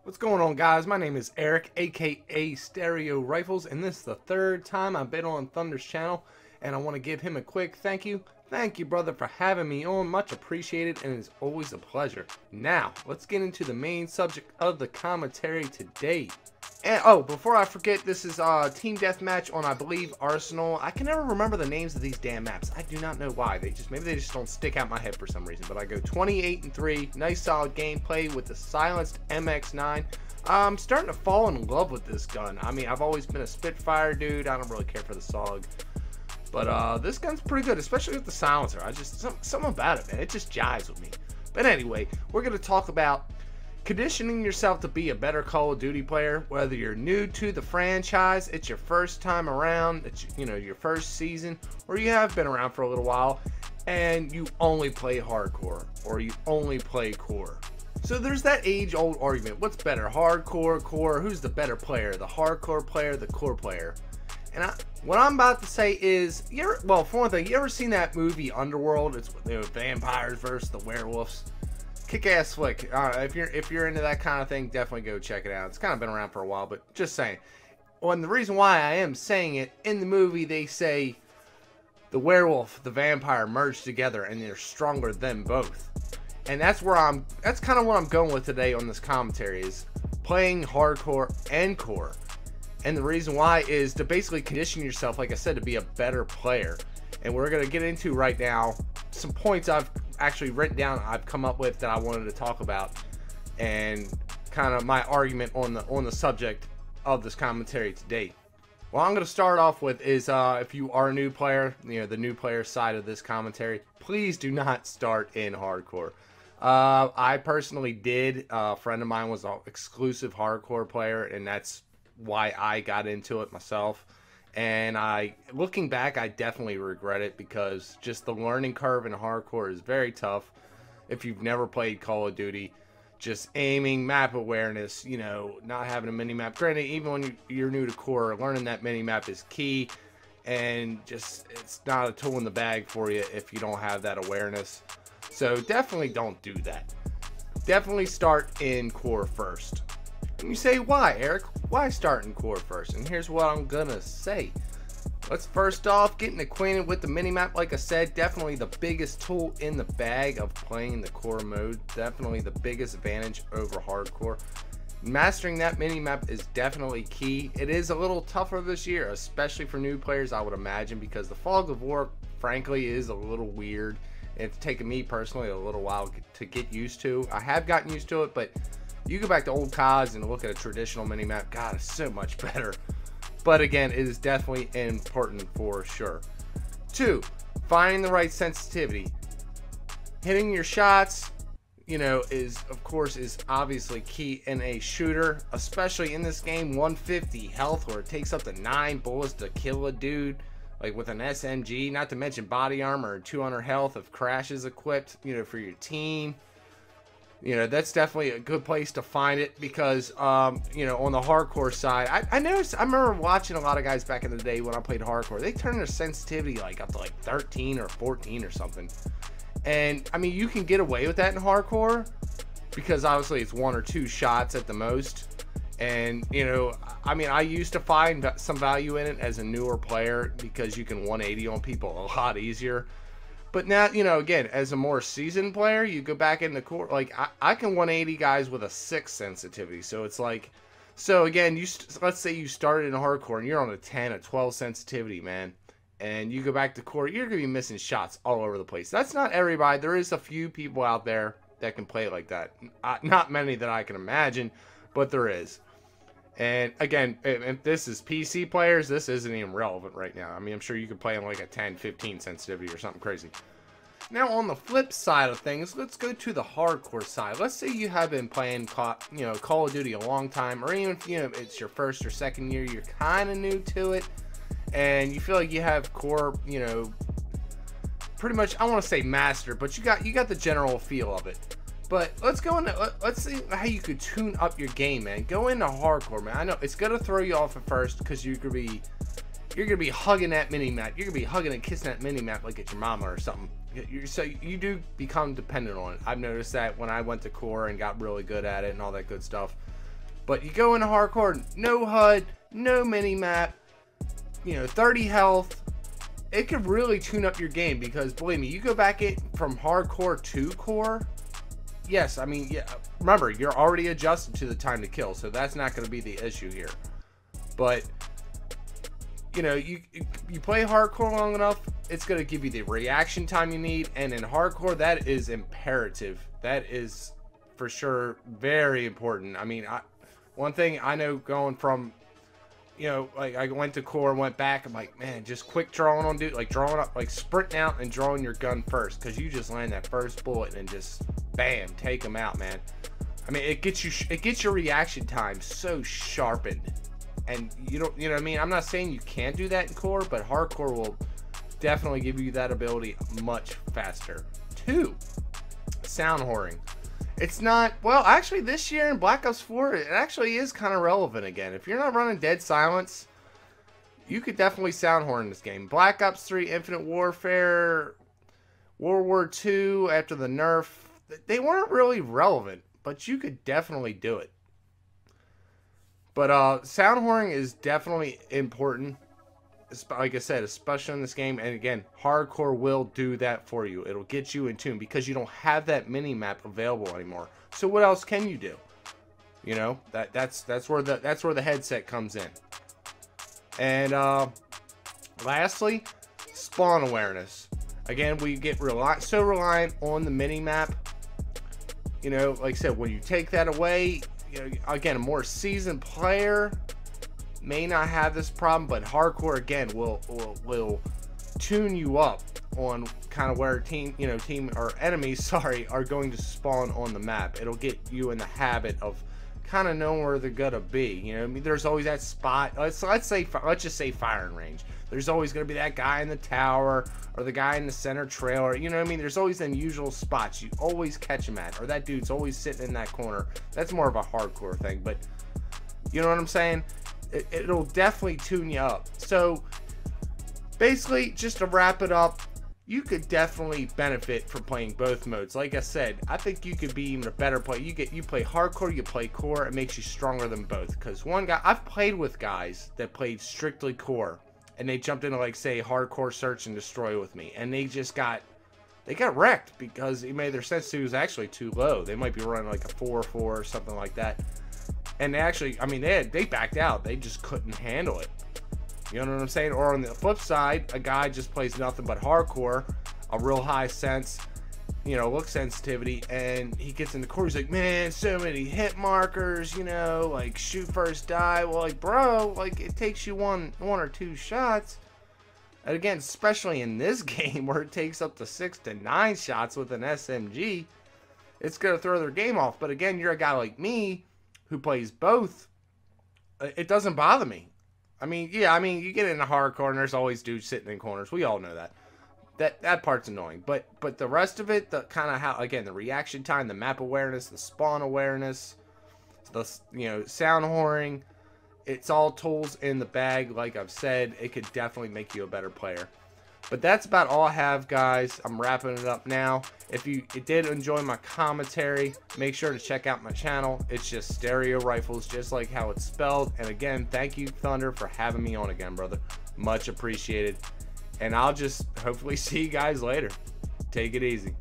What's going on, guys? My name is Eric, aka Stereo Rifles, and this is the third time I've been on Thunder's channel, and I want to give him a quick thank you. Thank you, brother, for having me on. Much appreciated, and it's always a pleasure. Now, let's get into the main subject of the commentary today. And oh, before I forget, this is team deathmatch on, I believe, Arsenal. I can never remember the names of these damn maps. I do not know why. Maybe they just don't stick out my head for some reason. But I go 28-3. Nice solid gameplay with the silenced MX9. I'm starting to fall in love with this gun. I mean, I've always been a Spitfire dude. I don't really care for the SOG. But this gun's pretty good, especially with the silencer. Something about it, man. It just jives with me. But anyway, we're going to talk about conditioning yourself to be a better Call of Duty player, whether you're new to the franchise, it's your first time around, it's your first season, or you have been around for a little while and you only play hardcore or you only play core. So there's that age-old argument. What's better, hardcore, core? Who's the better player, the hardcore player, the core player? And what I'm about to say is, well, for one thing, you ever seen that movie Underworld? It's vampires versus the werewolves. Kick-ass flick. If you're into that kind of thing, definitely go check it out. It's kind of been around for a while, but just saying. Well, and the reason why I am saying it, in the movie they say the werewolf, the vampire merge together and they're stronger than both. And that's kind of what I'm going with today on this commentary, is playing hardcore and core. And the reason why is to basically condition yourself, like I said, to be a better player. And we're going to get into right now some points I've actually written down, I've come up with, that I wanted to talk about, and kind of my argument on the subject of this commentary today. What I'm going to start off with is if you are a new player, the new player side of this commentary, please do not start in hardcore. I personally did. A friend of mine was an exclusive hardcore player, and that's why I got into it myself. And looking back, I definitely regret it, because just the learning curve in hardcore is very tough. If you've never played Call of Duty, just aiming, map awareness, not having a mini-map. Granted, even when you're new to core, learning that mini-map is key, and just it's not a tool in the bag for you if you don't have that awareness. So definitely don't do that. Definitely start in core first. And you say, why, Eric? Why start in core first? And here's what I'm gonna say. Let's first off, getting acquainted with the minimap. Like I said, definitely the biggest tool in the bag of playing the core mode. Definitely the biggest advantage over hardcore. Mastering that minimap is definitely key. It is a little tougher this year, especially for new players, I would imagine, because the Fog of War, frankly, is a little weird. It's taken me personally a little while to get used to. I have gotten used to it, but you go back to old CODs and look at a traditional minimap, God, it's so much better. But again, it is definitely important for sure. 2, finding the right sensitivity. Hitting your shots, is obviously key in a shooter, especially in this game. 150 health, where it takes up to 9 bullets to kill a dude, like with an SMG, not to mention body armor, 200 health if Crash is equipped, for your team. That's definitely a good place to find it, because on the hardcore side, I remember watching a lot of guys back in the day when I played hardcore, they turned their sensitivity up to 13 or 14 or something. And I mean, you can get away with that in hardcore, because obviously it's 1 or 2 shots at the most. And I mean, I used to find some value in it as a newer player, because you can 180 on people a lot easier. But now, again, as a more seasoned player, you go back in the core. Like, I can 180 guys with a 6 sensitivity. So it's like, so again, let's say you started in hardcore and you're on a 10, a 12 sensitivity, man. And you go back to core, you're going to be missing shots all over the place. That's not everybody. There is a few people out there that can play it like that. Not many that I can imagine, but there is. And again, if this is PC players, this isn't even relevant right now. I mean, I'm sure you could play on like a 10, 15 sensitivity or something crazy. Now, on the flip side of things, let's go to the hardcore side. Let's say you have been playing, Call of Duty a long time, or even if, it's your first or second year, you're kind of new to it, and you feel like you have core, pretty much, I want to say master, but you got the general feel of it. But let's see how you could tune up your game, man. Go into hardcore, man. I know it's gonna throw you off at first, because you're gonna be hugging that mini map. You're gonna be hugging and kissing that mini map like it's your mama or something. So you do become dependent on it. I've noticed that when I went to core and got really good at it and all that good stuff. But you go into hardcore, no HUD, no mini-map, you know, 30 health. It could really tune up your game, because believe me, you go back it from hardcore to core. Yes, I mean, yeah, remember, you're already adjusted to the time to kill, so that's not going to be the issue here. But you know, you play hardcore long enough, it's going to give you the reaction time you need, and in hardcore, that is imperative. That is for sure very important. I mean, one thing I know, going from, you know, like I went to core and went back, I'm like, man, just quick drawing on dude, like drawing up, like sprinting out and drawing your gun first, because you just land that first bullet and just bam, take them out, man. I mean, it gets your reaction time so sharpened, and you know what I mean. I'm not saying you can't do that in core, but hardcore will definitely give you that ability much faster. 2, sound whoring. It's not, well, actually this year in Black Ops 4, it actually is kind of relevant again. If you're not running Dead Silence, you could definitely sound horn in this game. Black Ops 3, Infinite Warfare, World War II, after the nerf, they weren't really relevant, but you could definitely do it. But sound whoring is definitely important. Like I said, especially in this game, and again, hardcore will do that for you. It'll get you in tune, because you don't have that mini map available anymore. So what else can you do? You know, that's where the headset comes in. And lastly, spawn awareness. Again, we get so reliant on the mini map. You know, like I said, when you take that away, you know, again, a more seasoned player may not have this problem, but hardcore again will tune you up on kind of where team or enemies, sorry, are going to spawn on the map. It'll get you in the habit of kind of knowing where they're gonna be. You know, I mean, there's always that spot. Let's just say firing range. There's always gonna be that guy in the tower or the guy in the center trailer. You know what I mean? There's always unusual spots you always catch him at, or that dude's always sitting in that corner. That's more of a hardcore thing, but you know what I'm saying? It'll definitely tune you up. So basically, just to wrap it up, you could definitely benefit from playing both modes. Like I said, I think you could be even a better player. You play hardcore, you play core, it makes you stronger than both. Because one guy, I've played with guys that played strictly core, and they jumped into, like, say, hardcore search and destroy with me, and they got wrecked because their sensitivity was actually too low. They might be running like a 4-4 or something like that. And they actually, I mean, they backed out. They just couldn't handle it. You know what I'm saying? Or on the flip side, a guy just plays nothing but hardcore, a real high sense, you know, look sensitivity, and he gets in the core. He's like, man, so many hit markers, you know, like shoot first, die. Well, like, bro, like, it takes you one or two shots. And again, especially in this game where it takes up to 6 to 9 shots with an SMG, it's gonna throw their game off. But again, you're a guy like me who plays both. It doesn't bother me. I mean, yeah, I mean, you get into hardcore and there's always dudes sitting in corners. We all know that. That part's annoying. But the rest of it, the kind of how, again, the reaction time, the map awareness, the spawn awareness, the, you know, sound whoring, it's all tools in the bag. Like I've said, it could definitely make you a better player. But that's about all I have, guys. I'm wrapping it up now. If you did enjoy my commentary, make sure to check out my channel. It's just Stereo Rifles, just like how it's spelled. And again, thank you, Thunder, for having me on again, brother. Much appreciated. And I'll just hopefully see you guys later. Take it easy.